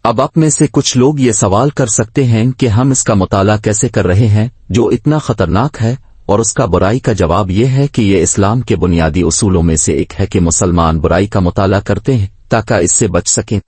اب آپ میں سے کچھ لوگ یہ سوال کر سکتے ہیں کہ ہم اس کا مطالعہ کیسے کر رہے ہیں جو اتنا خطرناک ہے، اور اس کا برائی کا جواب یہ ہے کہ یہ اسلام کے بنیادی اصولوں میں سے ایک ہے کہ مسلمان برائی کا مطالعہ کرتے ہیں تاکہ اس سے بچ سکیں۔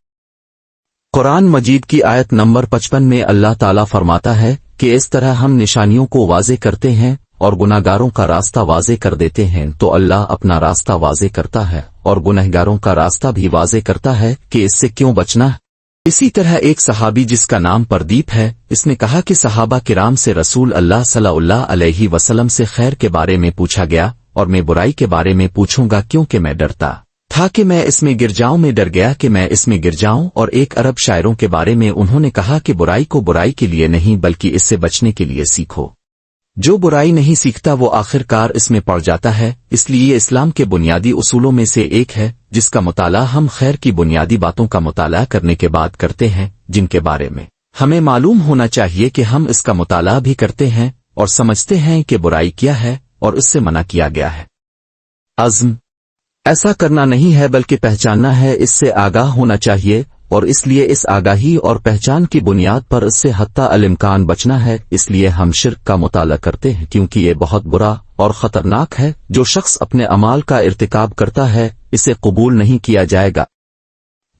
قرآن مجید کی آیت نمبر 55 میں اللہ تعالیٰ فرماتا ہے کہ اس طرح ہم نشانیوں کو واضح کرتے ہیں اور گناہگاروں کا راستہ واضح کر دیتے ہیں، تو اللہ اپنا راستہ واضح کرتا ہے اور گنہگاروں کا راستہ بھی واضح کرتا ہے کہ اس سے کیوں بچنا ہے۔ اسی طرح ایک صحابی جس کا نام پردیپ ہے، اس نے کہا کہ صحابہ کرام سے رسول اللہ صلی اللہ علیہ وسلم سے خیر کے بارے میں پوچھا گیا اور میں برائی کے بارے میں پوچھوں گا کیونکہ میں ڈرتا تھا کہ میں اس میں گر جاؤں، میں ڈر گیا کہ میں اس میں گر جاؤں۔ اور ایک عرب شاعروں کے بارے میں انہوں نے کہا کہ برائی کو برائی کے لیے نہیں بلکہ اس سے بچنے کے لیے سیکھو، جو برائی نہیں سیکھتا وہ آخر کار اس میں پڑ جاتا ہے۔ اس لیے اسلام کے بنیادی اصولوں میں سے ایک ہے جس کا مطالعہ ہم خیر کی بنیادی باتوں کا مطالعہ کرنے کے بعد کرتے ہیں، جن کے بارے میں ہمیں معلوم ہونا چاہیے کہ ہم اس کا مطالعہ بھی کرتے ہیں اور سمجھتے ہیں کہ برائی کیا ہے اور اس سے منع کیا گیا ہے۔ عزم ایسا کرنا نہیں ہے بلکہ پہچاننا ہے، اس سے آگاہ ہونا چاہیے، اور اس لیے اس آگاہی اور پہچان کی بنیاد پر اس سے حتی الامکان بچنا ہے۔ اس لیے ہم شرک کا مطالعہ کرتے ہیں کیونکہ یہ بہت برا اور خطرناک ہے۔ جو شخص اپنے اعمال کا ارتکاب کرتا ہے اسے قبول نہیں کیا جائے گا۔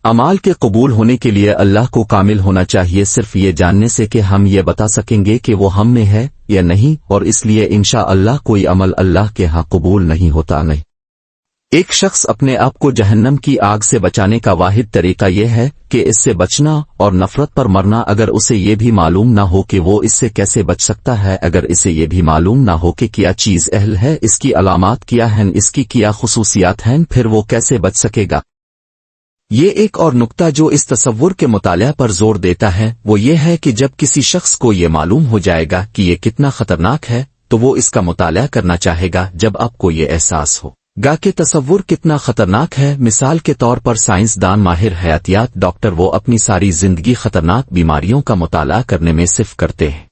اعمال کے قبول ہونے کے لیے اللہ کو کامل ہونا چاہیے، صرف یہ جاننے سے کہ ہم یہ بتا سکیں گے کہ وہ ہم میں ہے یا نہیں، اور اس لیے انشاءاللہ کوئی عمل اللہ کے ہاں قبول نہیں ہوتا۔ نہیں، ایک شخص اپنے آپ کو جہنم کی آگ سے بچانے کا واحد طریقہ یہ ہے کہ اس سے بچنا اور نفرت پر مرنا۔ اگر اسے یہ بھی معلوم نہ ہو کہ وہ اس سے کیسے بچ سکتا ہے، اگر اسے یہ بھی معلوم نہ ہو کہ کیا چیز اہل ہے، اس کی علامات کیا ہیں، اس کی کیا خصوصیات ہیں، پھر وہ کیسے بچ سکے گا۔ یہ ایک اور نقطہ جو اس تصور کے مطالعہ پر زور دیتا ہے وہ یہ ہے کہ جب کسی شخص کو یہ معلوم ہو جائے گا کہ یہ کتنا خطرناک ہے تو وہ اس کا مطالعہ کرنا چاہے گا۔ جب آپ کو یہ احساس ہو گا کہ تصور کتنا خطرناک ہے، مثال کے طور پر سائنسدان ماہر حیاتیات ڈاکٹر، وہ اپنی ساری زندگی خطرناک بیماریوں کا مطالعہ کرنے میں صرف کرتے ہیں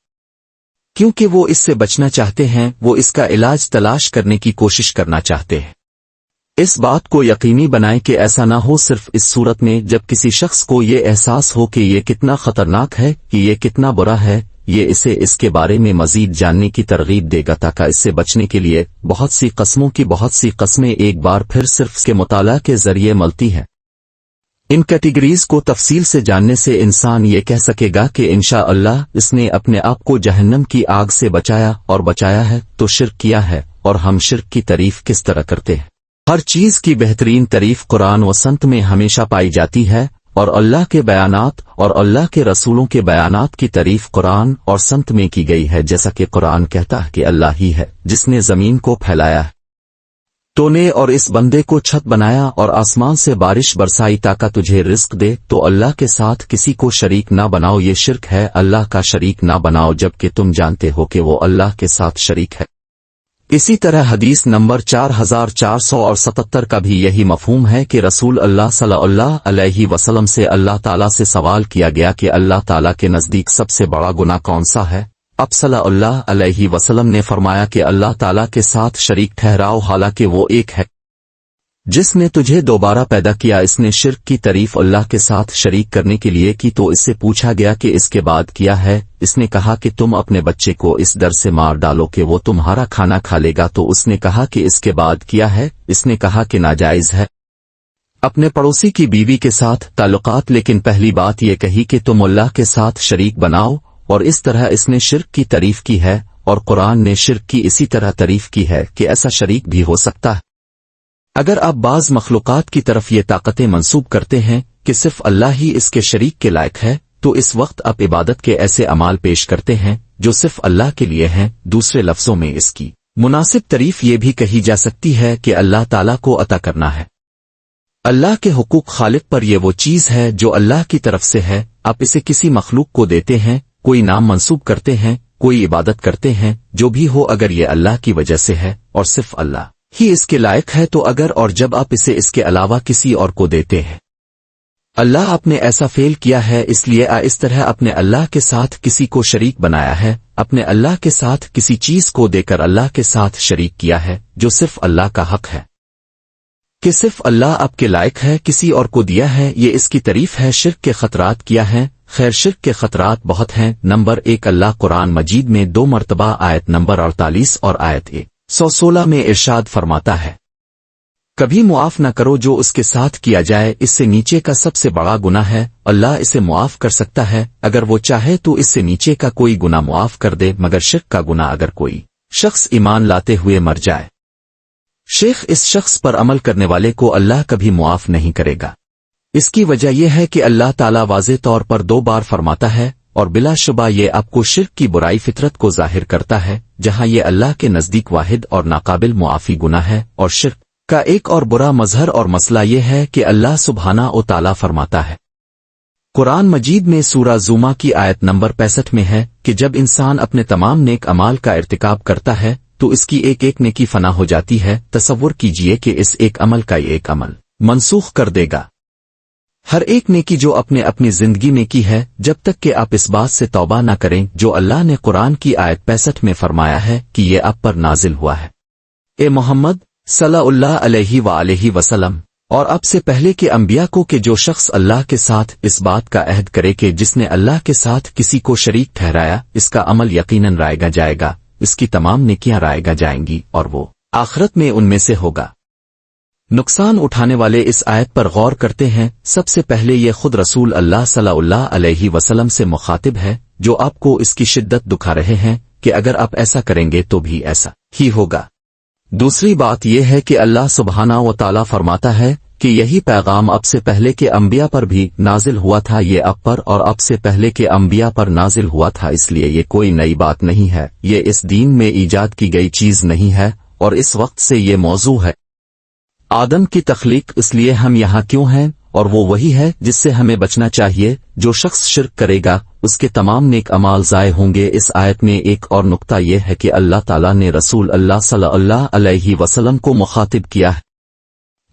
کیونکہ وہ اس سے بچنا چاہتے ہیں، وہ اس کا علاج تلاش کرنے کی کوشش کرنا چاہتے ہیں۔ اس بات کو یقینی بنائیں کہ ایسا نہ ہو، صرف اس صورت میں جب کسی شخص کو یہ احساس ہو کہ یہ کتنا خطرناک ہے، کہ یہ کتنا برا ہے، یہ اسے اس کے بارے میں مزید جاننے کی ترغیب دے گا تاکہ اس سے بچنے کے لیے بہت سی قسموں کی بہت سی قسمیں ایک بار پھر صرف اس کے مطالعہ کے ذریعے ملتی ہیں۔ ان کیٹیگریز کو تفصیل سے جاننے سے انسان یہ کہہ سکے گا کہ انشاءاللہ اس نے اپنے آپ کو جہنم کی آگ سے بچایا، اور بچایا ہے تو شرک کیا ہے۔ اور ہم شرک کی تعریف کس طرح کرتے ہیں؟ ہر چیز کی بہترین تعریف قرآن و سنت میں ہمیشہ پائی جاتی ہے، اور اللہ کے بیانات اور اللہ کے رسولوں کے بیانات کی تعریف قرآن اور سنت میں کی گئی ہے، جیسا کہ قرآن کہتا ہے کہ اللہ ہی ہے جس نے زمین کو پھیلایا ہے تو نے اور اس بندے کو چھت بنایا اور آسمان سے بارش برسائی تاکہ تجھے رزق دے، تو اللہ کے ساتھ کسی کو شریک نہ بناؤ، یہ شرک ہے۔ اللہ کا شریک نہ بناؤ جبکہ تم جانتے ہو کہ وہ اللہ کے ساتھ شریک ہے۔ اسی طرح حدیث نمبر 4477 کا بھی یہی مفہوم ہے کہ رسول اللہ صلی اللہ علیہ وسلم سے اللہ تعالیٰ سے سوال کیا گیا کہ اللہ تعالیٰ کے نزدیک سب سے بڑا گناہ کون سا ہے؟ اب صلی اللہ علیہ وسلم نے فرمایا کہ اللہ تعالیٰ کے ساتھ شریک ٹھہراؤ، حالانکہ وہ ایک ہے جس نے تجھے دوبارہ پیدا کیا۔ اس نے شرک کی تعریف اللہ کے ساتھ شریک کرنے کے لیے کی، تو اس سے پوچھا گیا کہ اس کے بعد کیا ہے؟ اس نے کہا کہ تم اپنے بچے کو اس ڈر سے مار ڈالو کہ وہ تمہارا کھانا کھا لے گا۔ تو اس نے کہا کہ اس کے بعد کیا ہے؟ اس نے کہا کہ ناجائز ہے اپنے پڑوسی کی بیوی کے ساتھ تعلقات، لیکن پہلی بات یہ کہی کہ تم اللہ کے ساتھ شریک بناؤ، اور اس طرح اس نے شرک کی تعریف کی ہے، اور قرآن نے شرک کی اسی طرح تعریف کی ہے کہ ایسا شریک بھی ہو سکتا ہے۔ اگر آپ بعض مخلوقات کی طرف یہ طاقتیں منسوب کرتے ہیں کہ صرف اللہ ہی اس کے شریک کے لائق ہے، تو اس وقت آپ عبادت کے ایسے اعمال پیش کرتے ہیں جو صرف اللہ کے لیے ہیں۔ دوسرے لفظوں میں اس کی مناسب تعریف یہ بھی کہی جا سکتی ہے کہ اللہ تعالیٰ کو عطا کرنا ہے۔ اللہ کے حقوق خالق پر یہ وہ چیز ہے جو اللہ کی طرف سے ہے، آپ اسے کسی مخلوق کو دیتے ہیں، کوئی نام منسوب کرتے ہیں، کوئی عبادت کرتے ہیں، جو بھی ہو اگر یہ اللہ کی وجہ سے ہے اور صرف اللہ ہی اس کے لائق ہے، تو اگر اور جب آپ اسے اس کے علاوہ کسی اور کو دیتے ہیں، اللہ آپ نے ایسا فعل کیا ہے، اس لیے اس طرح اپنے اللہ کے ساتھ کسی کو شریک بنایا ہے، اپنے اللہ کے ساتھ کسی چیز کو دے کر اللہ کے ساتھ شریک کیا ہے جو صرف اللہ کا حق ہے۔ کہ صرف اللہ آپ کے لائق ہے، کسی اور کو دیا ہے، یہ اس کی تعریف ہے۔ شرک کے خطرات کیا ہیں؟ خیر، شرک کے خطرات بہت ہیں۔ نمبر 1، اللہ قرآن مجید میں 2 مرتبہ آیت نمبر 48 اور آیت 116 میں ارشاد فرماتا ہے، کبھی معاف نہ کرو جو اس کے ساتھ کیا جائے، اس سے نیچے کا سب سے بڑا گناہ ہے۔ اللہ اسے معاف کر سکتا ہے اگر وہ چاہے تو اس سے نیچے کا کوئی گناہ معاف کر دے، مگر شرک کا گناہ اگر کوئی شخص ایمان لاتے ہوئے مر جائے، شیخ اس شخص پر عمل کرنے والے کو اللہ کبھی معاف نہیں کرے گا۔ اس کی وجہ یہ ہے کہ اللہ تعالیٰ واضح طور پر 2 بار فرماتا ہے، اور بلا شبہ یہ آپ کو شرک کی برائی فطرت کو ظاہر کرتا ہے، جہاں یہ اللہ کے نزدیک واحد اور ناقابل معافی گناہ ہے۔ اور شرک کا ایک اور برا مظہر اور مسئلہ یہ ہے کہ اللہ سبحانہ و تعالیٰ فرماتا ہے قرآن مجید میں سورہ زوما کی آیت نمبر 65 میں ہے کہ جب انسان اپنے تمام نیک اعمال کا ارتکاب کرتا ہے تو اس کی ایک ایک نیکی فنا ہو جاتی ہے۔ تصور کیجئے کہ اس ایک عمل کا یہ ایک عمل منسوخ کر دے گا ہر ایک نیکی جو اپنی زندگی میں کی ہے، جب تک کہ آپ اس بات سے توبہ نہ کریں جو اللہ نے قرآن کی آیت 65 میں فرمایا ہے کہ یہ آپ پر نازل ہوا ہے۔ اے محمد صلی اللہ علیہ وآلہ وسلم، اور اب سے پہلے کے انبیاء کو کہ جو شخص اللہ کے ساتھ اس بات کا عہد کرے کہ جس نے اللہ کے ساتھ کسی کو شریک ٹھہرایا، اس کا عمل یقیناً رائے جائے گا، اس کی تمام نیکیاں رائے جائیں گی اور وہ آخرت میں ان میں سے ہوگا۔ نقصان اٹھانے والے اس آیت پر غور کرتے ہیں۔ سب سے پہلے یہ خود رسول اللہ صلی اللہ علیہ وسلم سے مخاطب ہے، جو آپ کو اس کی شدت دکھا رہے ہیں کہ اگر آپ ایسا کریں گے تو بھی ایسا ہی ہوگا۔ دوسری بات یہ ہے کہ اللہ سبحانہ و تعالیٰ فرماتا ہے کہ یہی پیغام اب سے پہلے کے انبیاء پر بھی نازل ہوا تھا، یہ اب پر اور اب سے پہلے کے انبیاء پر نازل ہوا تھا، اس لیے یہ کوئی نئی بات نہیں ہے، یہ اس دین میں ایجاد کی گئی چیز نہیں ہے، اور اس وقت سے یہ موضوع ہے آدم کی تخلیق۔ اس لیے ہم یہاں کیوں ہیں، اور وہ وہی ہے جس سے ہمیں بچنا چاہیے۔ جو شخص شرک کرے گا اس کے تمام نیک اعمال ضائع ہوں گے۔ اس آیت میں ایک اور نقطہ یہ ہے کہ اللہ تعالیٰ نے رسول اللہ صلی اللہ علیہ وسلم کو مخاطب کیا ہے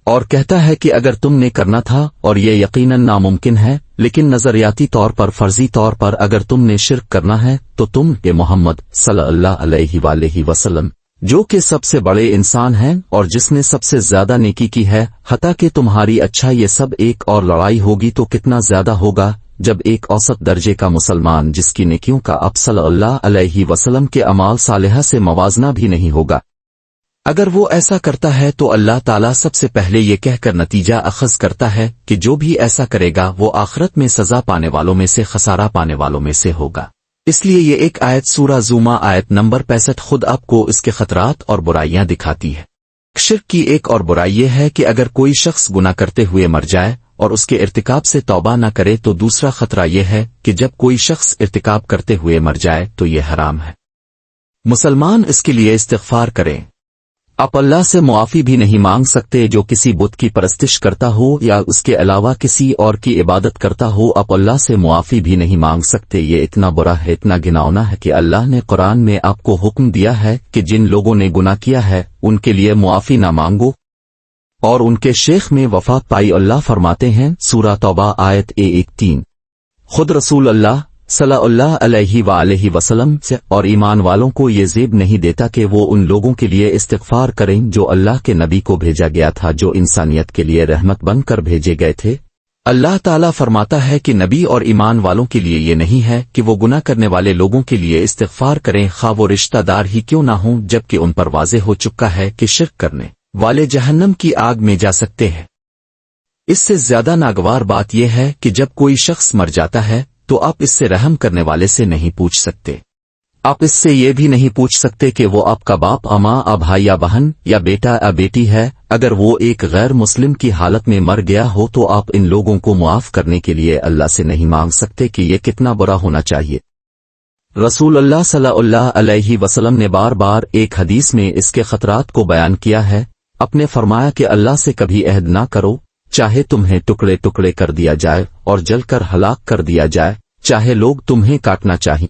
اور کہتا ہے کہ اگر تم نے کرنا تھا، اور یہ یقیناً ناممکن ہے، لیکن نظریاتی طور پر، فرضی طور پر اگر تم نے شرک کرنا ہے تو تم کہ محمد صلی اللہ علیہ وآلہ وسلم، جو کہ سب سے بڑے انسان ہیں اور جس نے سب سے زیادہ نیکی کی ہے، حتیٰ کہ تمہاری اچھا یہ سب ایک اور لڑائی ہوگی تو کتنا زیادہ ہوگا جب ایک اوسط درجے کا مسلمان جس کی نیکیوں کا اب صلی اللہ علیہ وسلم کے اعمال صالحہ سے موازنہ بھی نہیں ہوگا، اگر وہ ایسا کرتا ہے تو اللہ تعالیٰ سب سے پہلے یہ کہہ کر نتیجہ اخذ کرتا ہے کہ جو بھی ایسا کرے گا وہ آخرت میں سزا پانے والوں میں سے، خسارہ پانے والوں میں سے ہوگا۔ اس لیے یہ ایک آیت سورہ زوما آیت نمبر 65 خود آپ کو اس کے خطرات اور برائیاں دکھاتی ہے۔ شرک کی ایک اور برائی یہ ہے کہ اگر کوئی شخص گناہ کرتے ہوئے مر جائے اور اس کے ارتکاب سے توبہ نہ کرے تو دوسرا خطرہ یہ ہے کہ جب کوئی شخص ارتکاب کرتے ہوئے مر جائے تو یہ حرام ہے مسلمان اس کے لیے استغفار کریں۔ آپ اللہ سے معافی بھی نہیں مانگ سکتے جو کسی بت کی پرستش کرتا ہو یا اس کے علاوہ کسی اور کی عبادت کرتا ہو، آپ اللہ سے معافی بھی نہیں مانگ سکتے۔ یہ اتنا برا ہے، اتنا گھناؤنا ہے کہ اللہ نے قرآن میں آپ کو حکم دیا ہے کہ جن لوگوں نے گناہ کیا ہے ان کے لیے معافی نہ مانگو اور ان کے شیخ میں وفات پائی۔ اللہ فرماتے ہیں سورہ توبہ آیت 1:3، خود رسول اللہ صلی اللہ علیہ وآلہ وسلم سے اور ایمان والوں کو یہ زیب نہیں دیتا کہ وہ ان لوگوں کے لیے استغفار کریں جو اللہ کے نبی کو بھیجا گیا تھا، جو انسانیت کے لیے رحمت بن کر بھیجے گئے تھے۔ اللہ تعالیٰ فرماتا ہے کہ نبی اور ایمان والوں کے لیے یہ نہیں ہے کہ وہ گناہ کرنے والے لوگوں کے لیے استغفار کریں، خواہ وہ رشتہ دار ہی کیوں نہ ہوں، جبکہ ان پر واضح ہو چکا ہے کہ شرک کرنے والے جہنم کی آگ میں جا سکتے ہیں۔ اس سے زیادہ ناگوار بات یہ ہے کہ جب کوئی شخص مر جاتا ہے تو آپ اس سے رحم کرنے والے سے نہیں پوچھ سکتے، آپ اس سے یہ بھی نہیں پوچھ سکتے کہ وہ آپ کا باپ، ماں، بھائی یا بہن یا بیٹا یا بیٹی ہے۔ اگر وہ ایک غیر مسلم کی حالت میں مر گیا ہو تو آپ ان لوگوں کو معاف کرنے کے لیے اللہ سے نہیں مانگ سکتے کہ یہ کتنا برا ہونا چاہیے۔ رسول اللہ صلی اللہ علیہ وسلم نے بار بار ایک حدیث میں اس کے خطرات کو بیان کیا ہے۔ آپ نے فرمایا کہ اللہ سے کبھی عہد نہ کرو، چاہے تمہیں ٹکڑے ٹکڑے کر دیا جائے اور جل کر ہلاک کر دیا جائے، چاہے لوگ تمہیں کاٹنا چاہیں،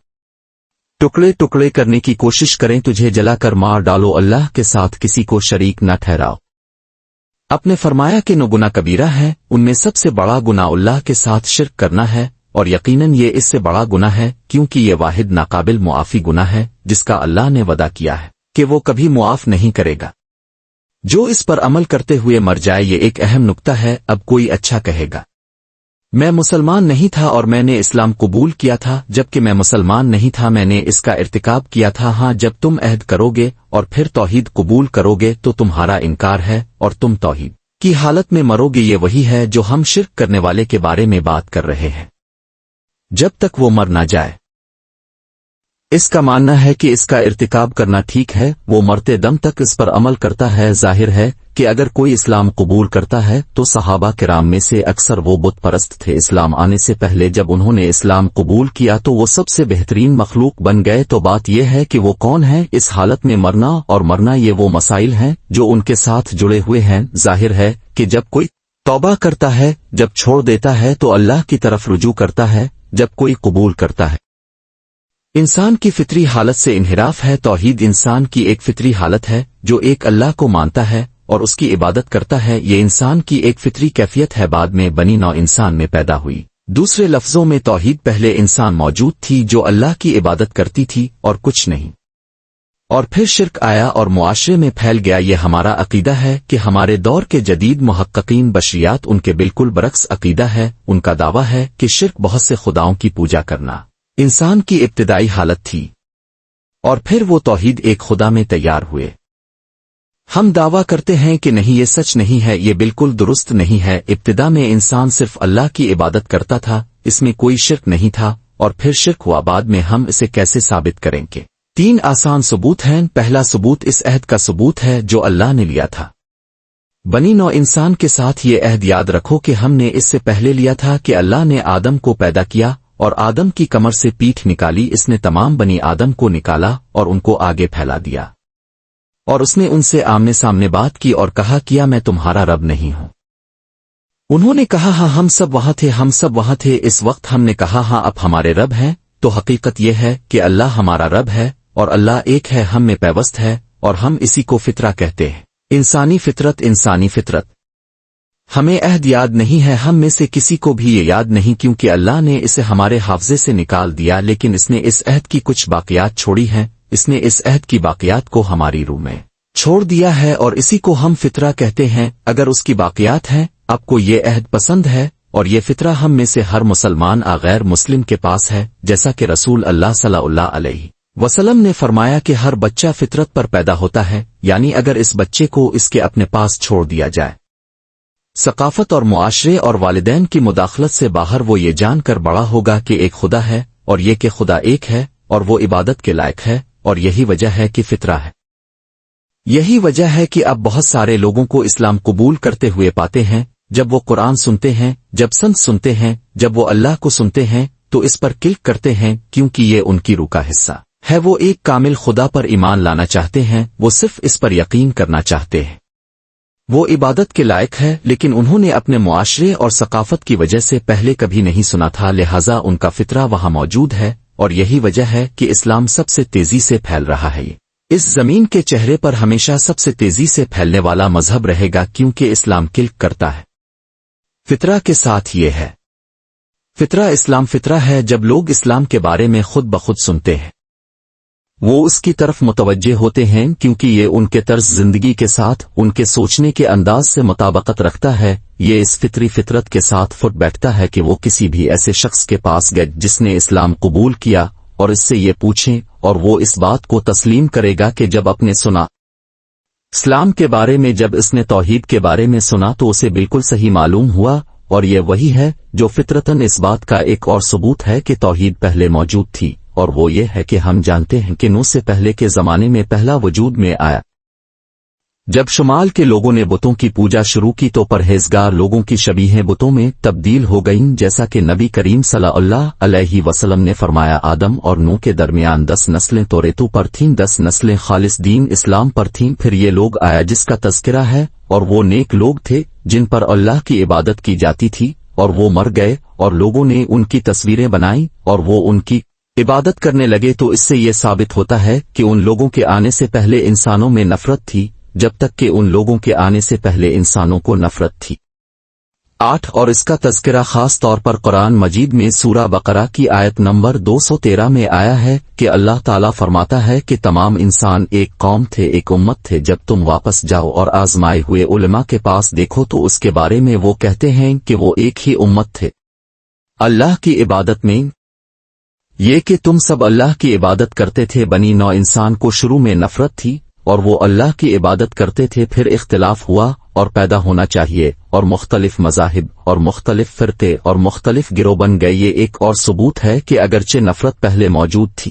ٹکڑے ٹکڑے کرنے کی کوشش کریں، تجھے جلا کر مار ڈالو، اللہ کے ساتھ کسی کو شریک نہ ٹھہراؤ۔ آپ نے فرمایا کہ نو گناہ کبیرہ ہے، ان میں سب سے بڑا گناہ اللہ کے ساتھ شرک کرنا ہے، اور یقیناً یہ اس سے بڑا گناہ ہے کیونکہ یہ واحد ناقابل معافی گناہ ہے جس کا اللہ نے وعدہ کیا ہے کہ وہ کبھی معاف نہیں کرے گا۔ جو اس پر عمل کرتے ہوئے مر جائے یہ ایک اہم نکتہ ہے۔ اب کوئی اچھا کہے گا میں مسلمان نہیں تھا اور میں نے اسلام قبول کیا تھا، جبکہ میں مسلمان نہیں تھا، میں نے اس کا ارتکاب کیا تھا۔ ہاں، جب تم عہد کرو گے اور پھر توحید قبول کرو گے تو تمہارا انکار ہے اور تم توحید کی حالت میں مرو گے۔ یہ وہی ہے جو ہم شرک کرنے والے کے بارے میں بات کر رہے ہیں، جب تک وہ مر نہ جائے۔ اس کا ماننا ہے کہ اس کا ارتکاب کرنا ٹھیک ہے، وہ مرتے دم تک اس پر عمل کرتا ہے۔ ظاہر ہے کہ اگر کوئی اسلام قبول کرتا ہے تو صحابہ کرام میں سے اکثر وہ بت پرست تھے۔ اسلام آنے سے پہلے جب انہوں نے اسلام قبول کیا تو وہ سب سے بہترین مخلوق بن گئے۔ تو بات یہ ہے کہ وہ کون ہے؟ اس حالت میں مرنا اور مرنا یہ وہ مسائل ہیں جو ان کے ساتھ جڑے ہوئے ہیں۔ ظاہر ہے کہ جب کوئی توبہ کرتا ہے، جب چھوڑ دیتا ہے تو اللہ کی طرف رجوع کرتا ہے، جب کوئی قبول کرتا ہے۔ انسان کی فطری حالت سے انحراف ہے۔ توحید انسان کی ایک فطری حالت ہے جو ایک اللہ کو مانتا ہے اور اس کی عبادت کرتا ہے۔ یہ انسان کی ایک فطری کیفیت ہے، بعد میں بنی نوع انسان میں پیدا ہوئی۔ دوسرے لفظوں میں توحید پہلے انسان موجود تھی جو اللہ کی عبادت کرتی تھی اور کچھ نہیں، اور پھر شرک آیا اور معاشرے میں پھیل گیا۔ یہ ہمارا عقیدہ ہے کہ ہمارے دور کے جدید محققین بشریات ان کے بالکل برعکس عقیدہ ہے۔ ان کا دعویٰ ہے کہ شرک بہت سے خداؤں کی پوجا کرنا انسان کی ابتدائی حالت تھی اور پھر وہ توحید ایک خدا میں تیار ہوئے۔ ہم دعویٰ کرتے ہیں کہ نہیں، یہ سچ نہیں ہے، یہ بالکل درست نہیں ہے۔ ابتدا میں انسان صرف اللہ کی عبادت کرتا تھا، اس میں کوئی شرک نہیں تھا، اور پھر شرک ہوا۔ بعد میں ہم اسے کیسے ثابت کریں گے؟ 3 آسان ثبوت ہیں۔ پہلا ثبوت اس عہد کا ثبوت ہے جو اللہ نے لیا تھا بنی نوع انسان کے ساتھ۔ یہ عہد یاد رکھو کہ ہم نے اس سے پہلے لیا تھا کہ اللہ نے آدم کو پیدا کیا اور آدم کی کمر سے پیٹھ نکالی۔ اس نے تمام بنی آدم کو نکالا اور ان کو آگے پھیلا دیا، اور اس نے ان سے آمنے سامنے بات کی اور کہا کیا میں تمہارا رب نہیں ہوں؟ انہوں نے کہا ہاں، ہم سب وہاں تھے، ہم سب وہاں تھے۔ اس وقت ہم نے کہا ہاں، اب ہمارے رب ہیں۔ تو حقیقت یہ ہے کہ اللہ ہمارا رب ہے اور اللہ ایک ہے، ہم میں پیوست ہے، اور ہم اسی کو فطرہ کہتے ہیں۔ انسانی فطرت، انسانی فطرت۔ ہمیں عہد یاد نہیں ہے، ہم میں سے کسی کو بھی یہ یاد نہیں، کیونکہ اللہ نے اسے ہمارے حافظے سے نکال دیا، لیکن اس نے اس عہد کی کچھ باقیات چھوڑی ہیں۔ اس نے اس عہد کی باقیات کو ہماری روح میں چھوڑ دیا ہے اور اسی کو ہم فطرہ کہتے ہیں۔ اگر اس کی باقیات ہیں، آپ کو یہ عہد پسند ہے، اور یہ فطرہ ہم میں سے ہر مسلمان غیر مسلم کے پاس ہے، جیسا کہ رسول اللہ صلی اللہ علیہ وسلم نے فرمایا کہ ہر بچہ فطرت پر پیدا ہوتا ہے، یعنی اگر اس بچے کو اس کے اپنے پاس چھوڑ دیا جائے، ثقافت اور معاشرے اور والدین کی مداخلت سے باہر، وہ یہ جان کر بڑا ہوگا کہ ایک خدا ہے اور یہ کہ خدا ایک ہے اور وہ عبادت کے لائق ہے، اور یہی وجہ ہے کہ فطرہ ہے۔ یہی وجہ ہے کہ اب بہت سارے لوگوں کو اسلام قبول کرتے ہوئے پاتے ہیں، جب وہ قرآن سنتے ہیں، جب سنت سنتے ہیں، جب وہ اللہ کو سنتے ہیں تو اس پر کلک کرتے ہیں، کیونکہ یہ ان کی روح کا حصہ ہے۔ وہ ایک کامل خدا پر ایمان لانا چاہتے ہیں، وہ صرف اس پر یقین کرنا چاہتے ہیں۔ وہ عبادت کے لائق ہے، لیکن انہوں نے اپنے معاشرے اور ثقافت کی وجہ سے پہلے کبھی نہیں سنا تھا، لہٰذا ان کا فطرہ وہاں موجود ہے، اور یہی وجہ ہے کہ اسلام سب سے تیزی سے پھیل رہا ہے۔ اس زمین کے چہرے پر ہمیشہ سب سے تیزی سے پھیلنے والا مذہب رہے گا، کیونکہ اسلام کلک کرتا ہے فطرہ کے ساتھ۔ یہ ہے فطرہ، اسلام فطرہ ہے۔ جب لوگ اسلام کے بارے میں خود بخود سنتے ہیں، وہ اس کی طرف متوجہ ہوتے ہیں، کیونکہ یہ ان کے طرز زندگی کے ساتھ، ان کے سوچنے کے انداز سے مطابقت رکھتا ہے۔ یہ اس فطری فطرت کے ساتھ فٹ بیٹھتا ہے کہ وہ کسی بھی ایسے شخص کے پاس گئے جس نے اسلام قبول کیا اور اس سے یہ پوچھیں، اور وہ اس بات کو تسلیم کرے گا کہ جب اپنے سنا اسلام کے بارے میں، جب اس نے توحید کے بارے میں سنا تو اسے بالکل صحیح معلوم ہوا، اور یہ وہی ہے جو فطرتاً اس بات کا ایک اور ثبوت ہے کہ توحید پہلے موجود تھی، اور وہ یہ ہے کہ ہم جانتے ہیں کہ نوح سے پہلے کے زمانے میں پہلا وجود میں آیا۔ جب شمال کے لوگوں نے بتوں کی پوجا شروع کی تو پرہیزگار لوگوں کی شبیہیں بتوں میں تبدیل ہو گئیں، جیسا کہ نبی کریم صلی اللہ علیہ وسلم نے فرمایا، آدم اور نوح کے درمیان 10 نسلیں توریتو پر تھیں، 10 نسلیں خالص دین اسلام پر تھیں، پھر یہ لوگ آیا جس کا تذکرہ ہے، اور وہ نیک لوگ تھے جن پر اللہ کی عبادت کی جاتی تھی، اور وہ مر گئے اور لوگوں نے ان کی تصویریں بنائیں اور وہ ان کی عبادت کرنے لگے۔ تو اس سے یہ ثابت ہوتا ہے کہ ان لوگوں کے آنے سے پہلے انسانوں میں نفرت تھی، جب تک کہ ان لوگوں کے آنے سے پہلے انسانوں کو نفرت تھی۔ 8 اور اس کا تذکرہ خاص طور پر قرآن مجید میں سورہ بقرہ کی آیت نمبر 213 میں آیا ہے کہ اللہ تعالیٰ فرماتا ہے کہ تمام انسان ایک قوم تھے، ایک امت تھے۔ جب تم واپس جاؤ اور آزمائے ہوئے علماء کے پاس دیکھو تو اس کے بارے میں وہ کہتے ہیں کہ وہ ایک ہی امت تھے اللہ کی عبادت میں، یہ کہ تم سب اللہ کی عبادت کرتے تھے۔ بنی نوع انسان کو شروع میں نفرت تھی اور وہ اللہ کی عبادت کرتے تھے، پھر اختلاف ہوا اور پیدا ہونا چاہیے اور مختلف مذاہب اور مختلف فرقے اور مختلف گروہ بن گئے۔ یہ ایک اور ثبوت ہے کہ اگرچہ نفرت پہلے موجود تھی۔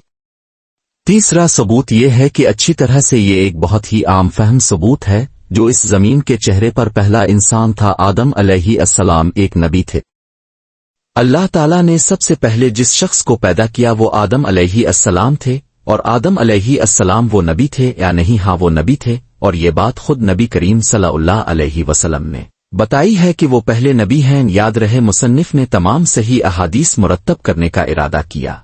تیسرا ثبوت یہ ہے کہ اچھی طرح سے یہ ایک بہت ہی عام فہم ثبوت ہے جو اس زمین کے چہرے پر پہلا انسان تھا۔ آدم علیہ السلام ایک نبی تھے۔ اللہ تعالیٰ نے سب سے پہلے جس شخص کو پیدا کیا وہ آدم علیہ السلام تھے، اور آدم علیہ السلام وہ نبی تھے یا نہیں؟ ہاں وہ نبی تھے، اور یہ بات خود نبی کریم صلی اللہ علیہ وسلم نے بتائی ہے کہ وہ پہلے نبی ہیں۔ یاد رہے مصنف نے تمام صحیح احادیث مرتب کرنے کا ارادہ کیا۔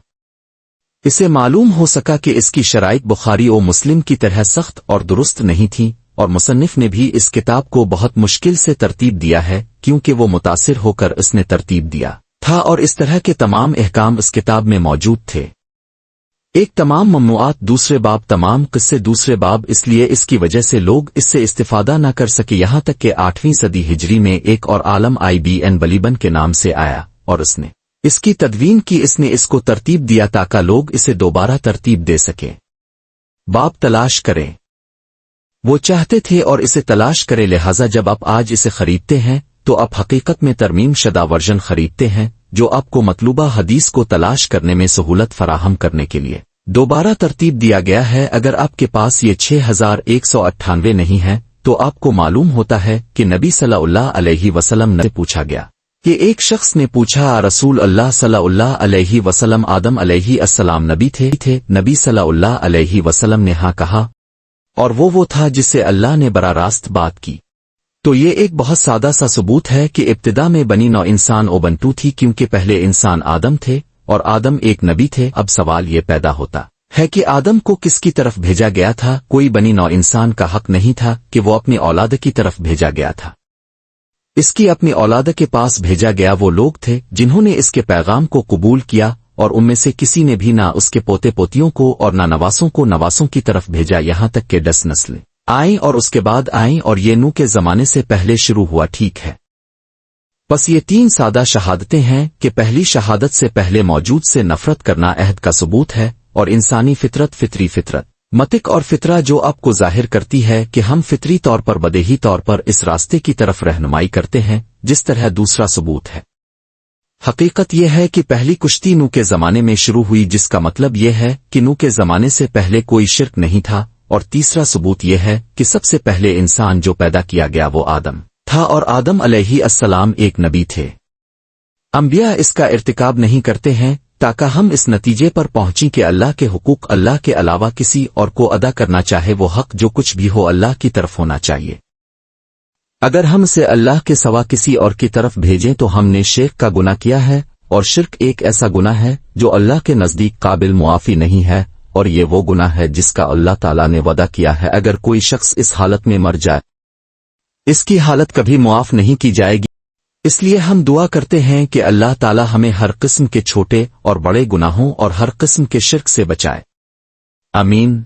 اسے معلوم ہو سکا کہ اس کی شرائط بخاری و مسلم کی طرح سخت اور درست نہیں تھیں، اور مصنف نے بھی اس کتاب کو بہت مشکل سے ترتیب دیا ہے کیونکہ وہ متاثر ہو کر اس نے ترتیب دیا تھا، اور اس طرح کے تمام احکام اس کتاب میں موجود تھے۔ ایک تمام ممنوعات، دوسرے باب تمام قصے، دوسرے باب، اس لیے اس کی وجہ سے لوگ اس سے استفادہ نہ کر سکے، یہاں تک کہ 8ویں صدی ہجری میں ایک اور عالم IBN بلیبن کے نام سے آیا اور اس نے اس کی تدوین کی، اس نے اس کو ترتیب دیا تاکہ لوگ اسے دوبارہ ترتیب دے سکیں۔ باب تلاش کریں، وہ چاہتے تھے اور اسے تلاش کرے، لہذا جب آپ آج اسے خریدتے ہیں تو آپ حقیقت میں ترمیم شدہ ورژن خریدتے ہیں جو آپ کو مطلوبہ حدیث کو تلاش کرنے میں سہولت فراہم کرنے کے لیے دوبارہ ترتیب دیا گیا ہے۔ اگر آپ کے پاس یہ 6198 نہیں ہے تو آپ کو معلوم ہوتا ہے کہ نبی صلی اللہ علیہ وسلم نے پوچھا گیا کہ ایک شخص نے پوچھا، رسول اللہ صلی اللہ علیہ وسلم آدم علیہ السلام نبی تھے؟ نبی صلی اللہ علیہ وسلم نے ہاں کہا، اور وہ تھا جس سے اللہ نے براہ راست بات کی۔ تو یہ ایک بہت سادہ سا ثبوت ہے کہ ابتدا میں بنی نوع انسان اوبنٹو تھی، کیونکہ پہلے انسان آدم تھے اور آدم ایک نبی تھے۔ اب سوال یہ پیدا ہوتا ہے کہ آدم کو کس کی طرف بھیجا گیا تھا؟ کوئی بنی نوع انسان کا حق نہیں تھا کہ وہ اپنی اولاد کی طرف بھیجا گیا تھا، اس کی اپنی اولاد کے پاس بھیجا گیا وہ لوگ تھے جنہوں نے اس کے پیغام کو قبول کیا، اور ان میں سے کسی نے بھی نہ اس کے پوتے پوتیوں کو اور نہ نواسوں کو نواسوں کی طرف بھیجا، یہاں تک کہ 10 نسلیں آئیں اور اس کے بعد آئیں، اور یہ نوح کے زمانے سے پہلے شروع ہوا، ٹھیک ہے؟ بس یہ 3 سادہ شہادتیں ہیں کہ پہلی شہادت سے پہلے موجود سے نفرت کرنا عہد کا ثبوت ہے، اور انسانی فطرت، فطری فطرت، متک اور فطرہ جو آپ کو ظاہر کرتی ہے کہ ہم فطری طور پر بدیہی طور پر اس راستے کی طرف رہنمائی کرتے ہیں جس طرح دوسرا ثبوت ہے۔ حقیقت یہ ہے کہ پہلی کشتی نوح کے زمانے میں شروع ہوئی، جس کا مطلب یہ ہے کہ نوح کے زمانے سے پہلے کوئی شرک نہیں تھا، اور تیسرا ثبوت یہ ہے کہ سب سے پہلے انسان جو پیدا کیا گیا وہ آدم تھا، اور آدم علیہ السلام ایک نبی تھے۔ انبیاء اس کا ارتکاب نہیں کرتے ہیں تاکہ ہم اس نتیجے پر پہنچیں کہ اللہ کے حقوق اللہ کے علاوہ کسی اور کو ادا کرنا چاہے وہ حق جو کچھ بھی ہو اللہ کی طرف ہونا چاہیے۔ اگر ہم اسے اللہ کے سوا کسی اور کی طرف بھیجیں تو ہم نے شرک کا گناہ کیا ہے، اور شرک ایک ایسا گناہ ہے جو اللہ کے نزدیک قابل معافی نہیں ہے، اور یہ وہ گناہ ہے جس کا اللہ تعالیٰ نے وعدہ کیا ہے اگر کوئی شخص اس حالت میں مر جائے اس کی حالت کبھی معاف نہیں کی جائے گی۔ اس لیے ہم دعا کرتے ہیں کہ اللہ تعالیٰ ہمیں ہر قسم کے چھوٹے اور بڑے گناہوں اور ہر قسم کے شرک سے بچائے، آمین۔